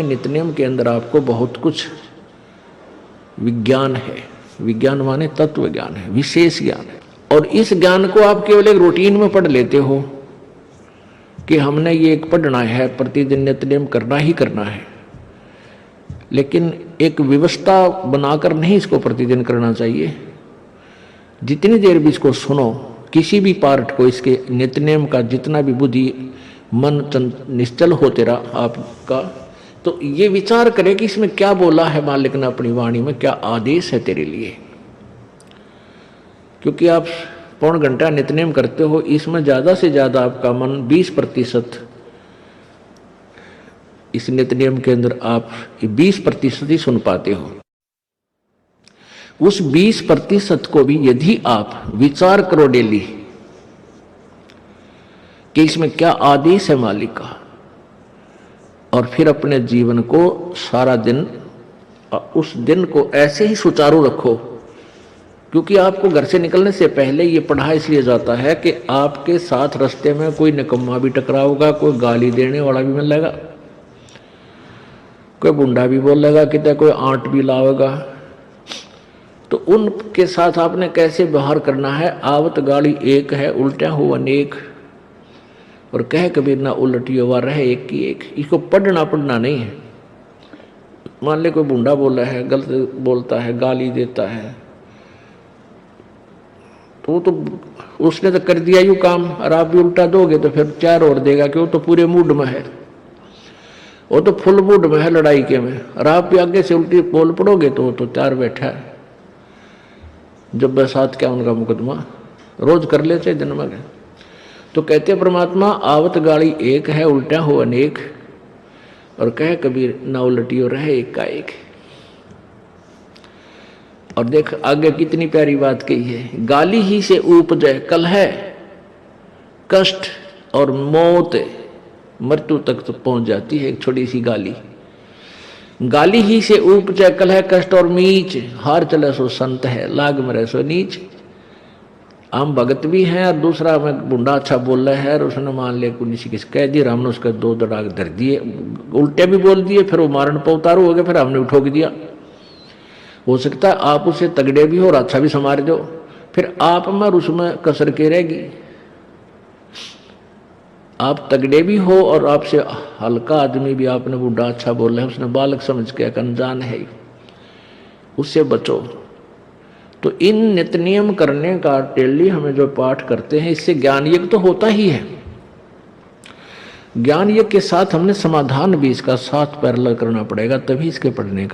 नित्यनेम के अंदर आपको बहुत कुछ विज्ञान है। विज्ञान माने तत्व ज्ञान है, विशेष ज्ञान है। और इस ज्ञान को आप केवल एक रूटीन में पढ़ लेते हो कि हमने ये एक पढ़ना है, प्रतिदिन नित्यनेम करना ही करना है, लेकिन एक व्यवस्था बनाकर नहीं इसको प्रतिदिन करना चाहिए। जितनी देर भी इसको सुनो, किसी भी पार्ट को, इसके नित्यनेम का जितना भी बुद्धि मन निश्चल हो तेरा आपका, तो ये विचार करे कि इसमें क्या बोला है मालिक ने अपनी वाणी में, क्या आदेश है तेरे लिए। क्योंकि आप पौन घंटा नित्यनेम करते हो, इसमें ज़्यादा से ज़्यादा आपका मन 20% इस नित्यनेम के अंदर आप 20% ही सुन पाते हो। उस 20% को भी यदि आप विचार करो डेली कि इसमें क्या आदेश है मालिक का, और फिर अपने जीवन को सारा दिन, उस दिन को ऐसे ही सुचारू रखो। क्योंकि आपको घर से निकलने से पहले ये पढ़ा इसलिए जाता है कि आपके साथ रास्ते में कोई निकम्मा भी टकराओगा, कोई गाली देने वाला भी मिलेगा, कोई बुंडा भी बोलेगा, कितने कोई आंट भी लावेगा। तो उनके साथ आपने कैसे व्यवहार करना है। आवत गाली एक है, उल्टा हो अनेक, और कह कबीर ना उलटियो वा रहे एक की एक। इसको पढ़ना नहीं है। मान ले कोई बुंडा बोला है, गलत बोलता है, गाली देता है, तो उसने तो कर दिया यूँ काम, और आप भी उल्टा दोगे तो फिर 4 और देगा कि वो तो पूरे मूड में है, वो तो फुल मूड में है लड़ाई के में, और आप भी आगे से उल्टी बोल पड़ोगे तो वो तो 4 बैठा है। जब बरसात क्या उनका मुकदमा रोज कर लेते दिन में। तो कहते परमात्मा आवत गाड़ी एक है, उल्टा हो अनेक, और कह कबीर ना उलटियो रहे एक का एक। और देख आगे कितनी प्यारी बात कही है। गाली ही से उपजे कलह, कष्ट और मौत, मृत्यु तक तो पहुंच जाती है एक छोटी सी गाली। गाली ही से उपजे कलह, कष्ट और मीच, हार चले सो संत है, लाग मरे सो नीच। हम भगत भी हैं, और दूसरा में बुंडा अच्छा बोल रहा है, और उसने मान लिया किसी किस कह दिया, हमने उसका 2 दड़ाक धर दिए, उल्टे भी बोल दिए, फिर वो मारण पर उतारू हो गया, फिर हमने उठोक दिया। हो सकता है आप उससे तगड़े भी हो और अच्छा भी संवार दो, फिर आप में और उसमें कसर के रहेगी। आप तगड़े भी हो और आपसे हल्का आदमी भी आपने बुढ़ा अच्छा बोला है, उसने बालक समझ के अनजान है, उससे बचो। तो इन नित्यनियम करने का डेली हमें जो पाठ करते हैं, इससे ज्ञान यज्ञ तो होता ही है। ज्ञान यज्ञ के साथ हमने समाधान भी इसका साथ पैरेलल करना पड़ेगा, तभी इसके पढ़ने का